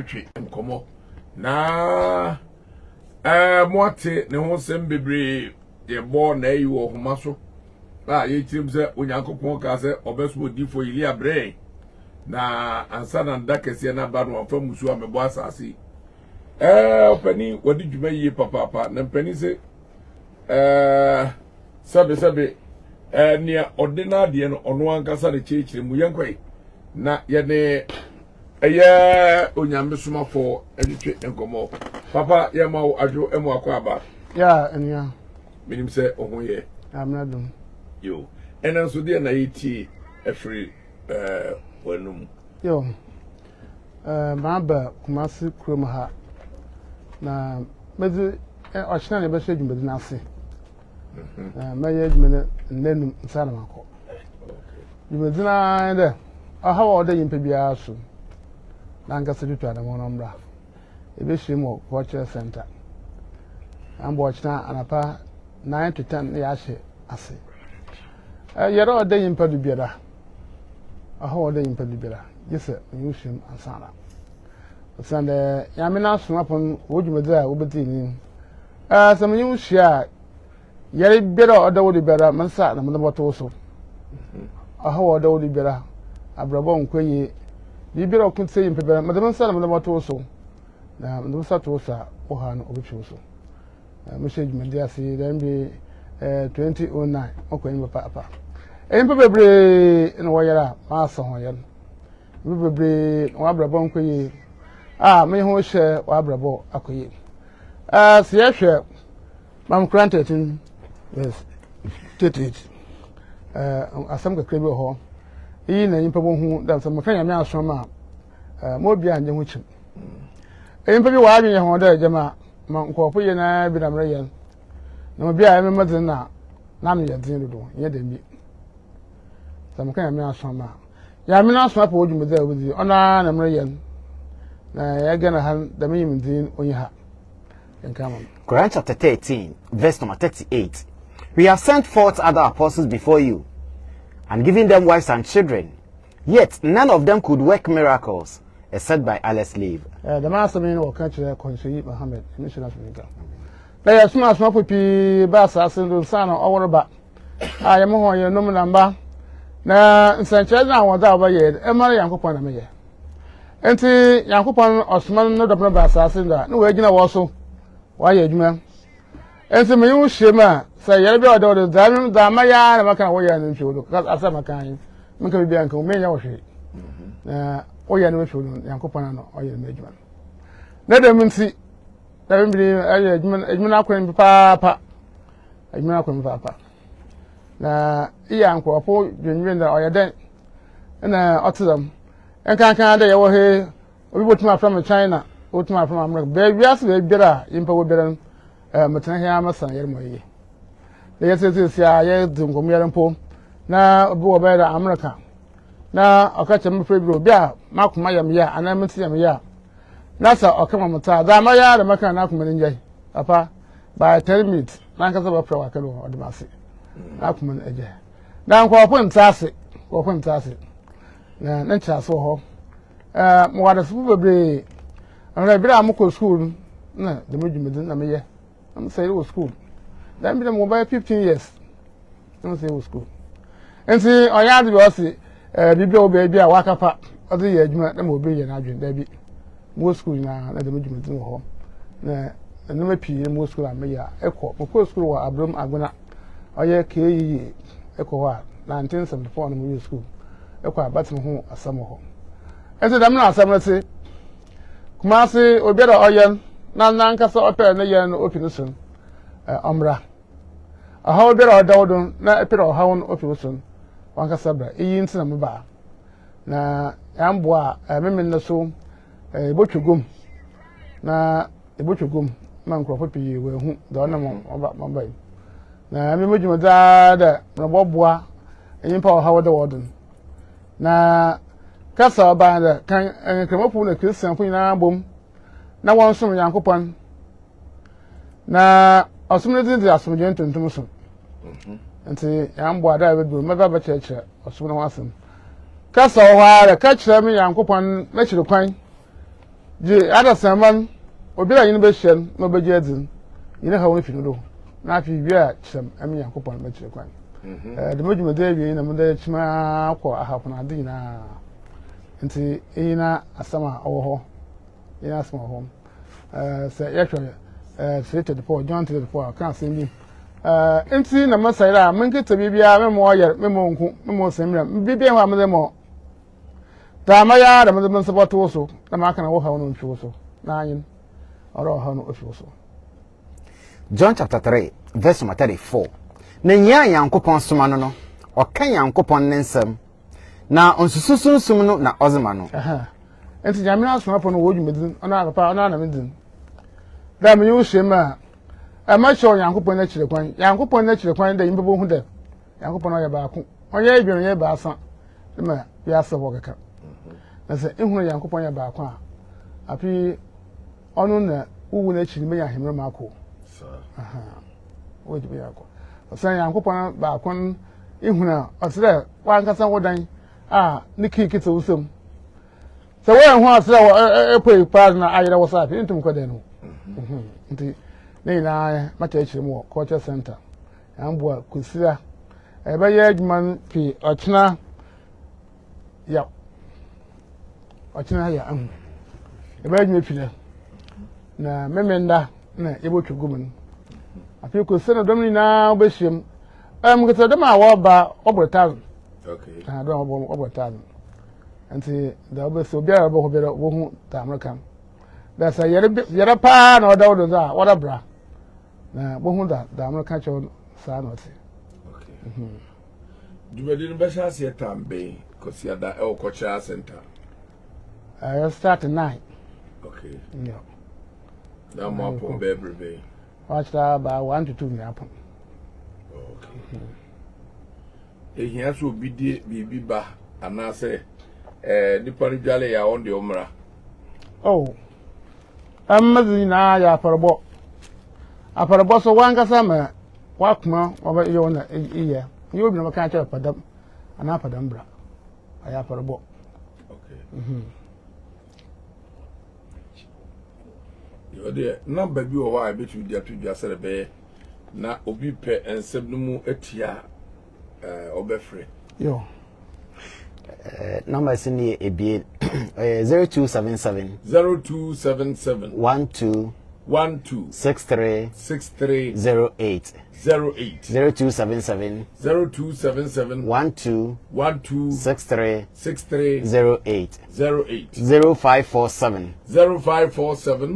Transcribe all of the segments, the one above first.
yɛtwetwe nkɔmɔ na moate ne ho sem bebre yɛbɔ na ayi wɔ homa so yɛkyerem sɛ onyankopɔn ka sɛ ɔbɛso odifo yili abrɛ na ansa na nda kɛseɛ na ba no afa musu a mebɔ asase ɔpani wɔde dwuma yie papapa na mpani sɛ sɛbe nea ɔde na adeɛ no ɔno ankasa ne kyerɛkyerɛ mu yɛnkɔe na yɛne ɛyɛ Nyame Somafo adwetwe nkɔmɔ papa yɛma wo adwo emu akɔ aba ya enia minim sɛ ɔho yɛ amnadum yo ɛna nso deɛ na yɛtie afiri wanum yo ba kumasi kurom ha na mezi ɔkyena ne bɛhwɛ dwumadi no ase mɛyɛ dwumadi nnanum nsa na makɔ dwumadi no dɛ ɔha wɔ ɔda nyimpa biara so na nkasa twitwa na mo nombra ebɛhyɛ mu cultural center ambo ɔkyena anapa 9 to 10 na yɛahyɛ ase yɛrɛ ɔda nyimpa do biara ɔha wɔ ɔda nyimpa do biara yɛsɛ onyuhyɛm ansana sande Nyame na Somafo wo dwumadi a wobɛti ni sɛ menye wo hyia yɛre biara ɔda wo do biara mensa na mo bɔto so ɔha wɔ ɔda wo do biara abrabɔ nkɔyie bibira okunse yimpe biara madam nsa na mo bɔto so na mo sa to so a wo ha no obetwe so mo hye dwumadi ase dan bi 2009 okɔnyi papa empe bebre no wɔyera ma so ho yɛ no bebre no abrabɔ nkɔyie me ho hye wo abrabɔ akɔyie se yɛhwɛ mam granted yes tetet asam kakra bi ho iyi na yimpa bo hu da so mo kan Nyame asoma mo bia anje ho chim yimpa bi wa adwen ho da jama ma nkofo ye na bi na mre ye na mo bia me madin na me ye din do ye da mi so mo kan Nyame asoma Nyame na asoma pa odwum da obi ona na mre ye na ya ga na han da me yim din onyi ha enkama Quran chapter 13 verse number 38. We have sent forth other apostles before you and giving them wives and children, yet none of them could work miracles except by Allah's slave. The master mean or catch the Consul Muhammad, Nhyira. They are smart pi basa and son or about. I am on your number number. Now, in St. China, was over yet, and Mary Yankupon me. And see Yankupon or Sman not of Bassa, no way also. Why, you man? And so, me, Shima. Say yɛrɛ bi ɔdɔ de zanu da ma ya na maka wo ya no hwɛ because asa maka yin maka bi anka me nya wo hwɛ na wo ya no hwɛ no Yankopɔn no ɔyɛ me adwuma na dem nti da bi ayɛ adwuma akwan papa adwuma akwan papa na iya nkrɔfo dwenwen da ɔyɛ den na ɔtedam enkan da yɛ wo he obi botuma from China botuma from America be wiase be bira yimpa wo bira mutana hia masan yɛrɛ mo yi the yes ya dunkom yarampo na obi wo bɛda America na ɔkacha me febro bia makoma yam ya anamti yam ya na sa ɔkama mata da ma ya da maka na akoma njai papa by 10 minutes na nkasa ba pra wakalo odimase na akoma eje na nkɔfo ntase na ncha so ho mo wada su bebre ana bira amko school na de medwumedi na meye am say wo school then be mobile 15 years don't say school and see oya de be say bibia obi a wakapa ode ye adwuma na mo be ye na adwen da bi mo school na de medwuma tin ho na ma pii mo school am ya ekọ mo school wa abrom agona oya KEE ekọ ho a 1974 na mo school ekọ abatim ho asam ho ente dam na asam na se kuma se obi da oya na nkasa opere na ye no opinu sun amra how better odawdon na epere how on ofisun wanka sabra iyi ntina me ba na yambo a memen na so ebotwegom na ebotwegom na nkrofo pii we hu da ona mo bai na me modwuma da na boboa nyimpa how odawdon na kasa ba da kan nkremofo na Christian fo nyina bom na won som Yankopɔn na osumne di asumje ntuntum so nti yambo ada bedu meba ba cheche osumne wasem kasa o haare ka kire me Yankopɔn na kire kwan je ada saman obi a yin be hyen no be jedzin yin ha won finu do na fi wi a kyem am Yankopɔn ma kyerɛ kwan de modwuma de wi na mo de kyima akɔ ahapona de na nti ina asama owo ho ina asama ho sɛ yɛhwɛ Scriptural Paul John to the Paul kan sɛ ni nti na masayira menketa bibia me mo yer me mo nku me mo semra bibia ho amede mo ta maya da mo support wo so na maka na wo ha no ntwo so na anyin oro ha no ofio so. John chapter 3 verse 34 na nya Yankopɔn soma no no ɔka Yankopɔn ne nsɛm na onsusunsum no na ɔzema no nti Nyame asomafo no wo dwumedin ona papa ona na medin da me yo shema ma show Yankopɔn na kyerɛ kwan Yankopɔn na kyerɛ kwan da yimbo hu da Yankopɔn no yɛ baako ɔyɛ adwene yɛ baasa ma ya sɛ kaka na sɛ ehunu Yankopɔn yɛ baako a afi ɔno na uwu na kyiri me ya hemre mako wo dibe yakɔ ɔsan Yankopɔn baako ehunu ɔsrɛ wankasa wodan a ne kikita wusam sɛ wo ho asrɛ epoi pa na ayere wo sa afi ntum kɔdan no nti ne na mata kyerɛ mu culture center amboa kusira ebe ye adwuma pi ɔkyena ya ebe adwuma pi na memenda na yebotwe gumun afi kusira domni na obehiem kete dem a wo ba obrotaz okay do obrotaz nti da obeso biara bo hobere wo hu ta american da sa yere pa na oda wodo za wada bra na bo hu da american cho sa no ti okay dubedi no be sha se tambe kosi ada e cultural center I start at 9 okay yeah na mo pon be brebe watch that by 1 to 2 me happen okay ehia so bidie bibi ba anase nipa ni dwale ya on de omra oh amazi na ya aparbo so wankasa ma wakuma oba yo na iye yo bi na maka cha padam ana padam bra aya aparbo okay yo de number bi o wa betu dia to dwa sere be na obi pe ensem no mu atia obefre yo number is in the ABA 0277 0277 12 63 08 0277 12 63 08 0547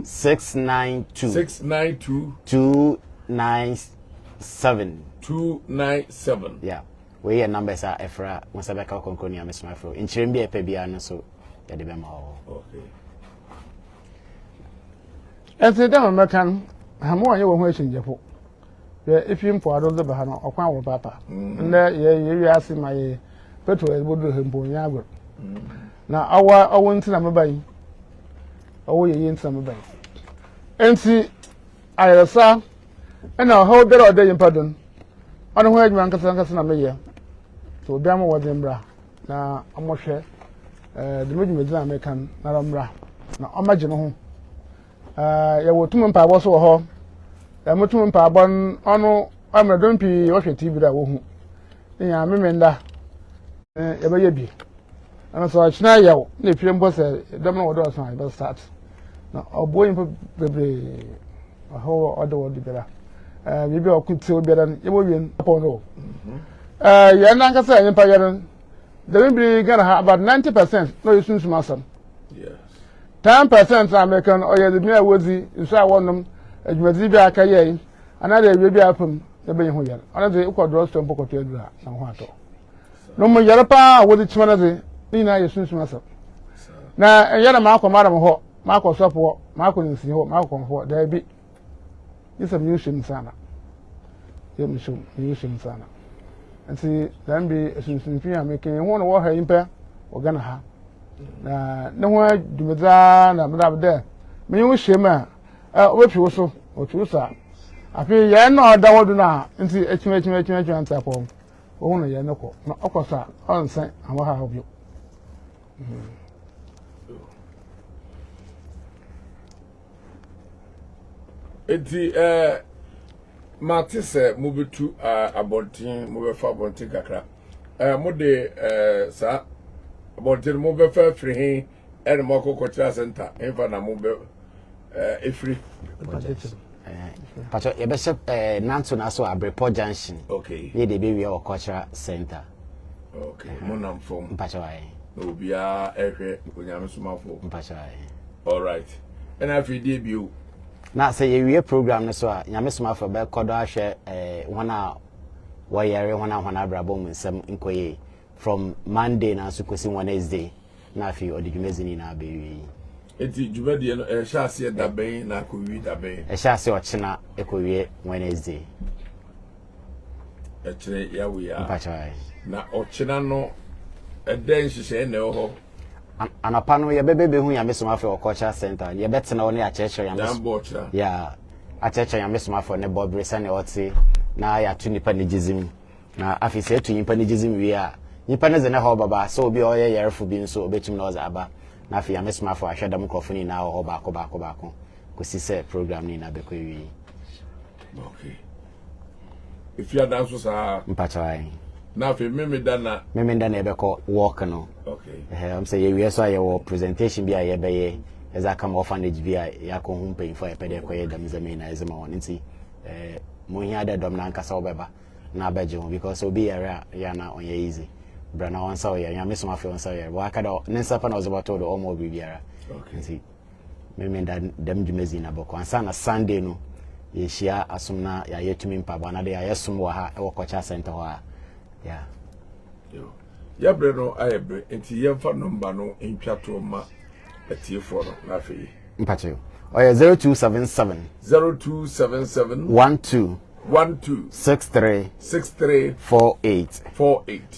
692 297 yeah. We hear numbers are Efra, Monsabeka Ɔkrɔnkrɔnyi Nyame Somafo. Nkyerem bi epe bia no so ya de bema ho. Okay. Ese dem American, hamo anye wo ho akyinjefo. If you mpo ado de ba ha no okwan wo papa. Nna ye wi ase ma ye petrol e bodo hempo nya agro. Na awo ntina me ban. Awo ye ntina me ban. Enti ayesa na ho dere ode yimpadon. Ono ho adwuma nkasa na meye. So obi am wode mbra na amohwe de medwuma dina American na mbra na omagye no ho ya wotum mpa abo so ho ya mutum mpa abon ono amradon pi wo hwe TV da wo hu nya memenda ya beye bi ana so achina yawo na pire mbo se dem na wodo so I start na oboyin po bebre ho odo bera bibi okuti obiara ye bo wien upon no ya na nkasa ya mpa yaren the be gonna have about 90% no you soon asam Yes. 10% American or the mere woody is I want them as Mazibia Kaye, another baby apum, the Bay Hoyan, another equal draws to Poco Pedra, and Wato. No more Yarapa, what it's one of the Nina, you soon myself. Now, a young Marco Madam Ho, Marco Support, Marco and see Marco Comfort, there be. It's a musician sana. You musician sana. And see, then be a sincere making one of her impair or gonna have. Na ne ho dumeza na mra de me wo hyema we fi so o tusa afi ye na oda wodu na nti echime antapom wo hu no ye ne ko na okosa onsen awa ha obio enti mate se mubetu abontin mubefa abontin kakra mode sa abontin mubefa free hin ene mako cultural center enfa na mube efree Pacho yebeshe nanto na so Abrepo Junction. Okay. Ye de be we cultural center. Okay. Monam form. Pacho ai. No bia ehwe Nyame Somafo. Pacho ai. All right. And I feel debut. Na say ye program no so a Nyame Somafo be kodo ahwe wana wayare wana brabo mu nsem nkoye from Monday na so kosi Wednesday na fi odidwumezi ni na be Eti jubedi no shase da ben na ko wi da ben. Shase ochina ekowie Wednesday. Echire ya wi ya. Mpachai. Na ochina no eden hihye na ho. Anapa no ye bebe hu Nyame Somafo cultural center. Ye betena wo ne acheche Nyame. Ya acheche Nyame Somafo ne bobresa ne oti na ya tu nipa ne gizim. Na afise etu nipa ne gizim wi a nipa ne ze ne ho baba so obi oye yerefo bi nso obetum na oza aba. Na fi Nyame Somafo ahweda mikrofoni na ho baako kosi se program ni na bekowi. Okay. If you are dance sa Mpachai. Na fi meme dana ebeko walk no. Okay. I'm say we so aye presentation bi aye beye eza come orphanage bi aye yakọ hu pay for epede koye dam zame na ezema won nti mo hia da dom na nkasa obeba na abeje ho because obi area ya na onye easy brana wan sa oye Nyame Somafo wan sa oye wa ka do nensa pa na ozobato do omo bi biara. Okay. Nti meme dam jumezi na boko ansa na Sunday no ye hia asom na ya yetumi mpa bana de ya yesom wa ha e wo culture center ho a yeah. Yo. Ya bre no ayebre enti ye fa number no entwa to ma atiefo no na fe. Mpacho. Oya 0277 0277 12 63 48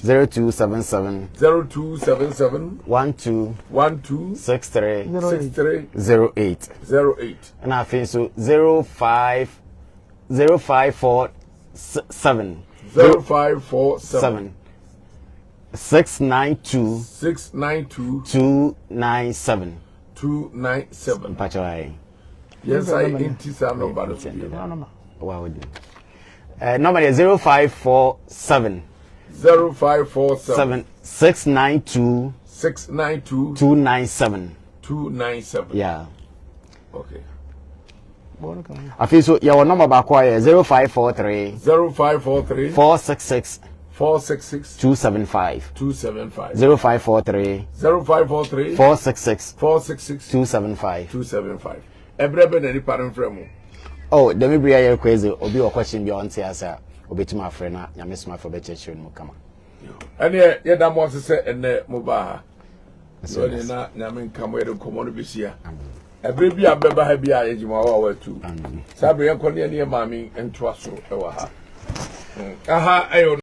0277 12 63 08 and I think so 0547 0547 692 297 Pachai. Yes, I intisa no bado. Wow. Number is 0547 0547 692 297 Yeah. Okay. I feel so your number back 0543 466 275 0543 466 275 Ebrebe na ni param fremu. Oh, the maybe I crazy obi o question bi on te asa obetuma afre na Nyame Somafo be chechire no kama. Ene ye da mo se ene mo ba. So ni na Nyame nkamo ye komo no bisia. Ebre bi abeba ha bi a yejima wa watu. Sabe ye konne ne mami entwa so e wa ha. Aha ayo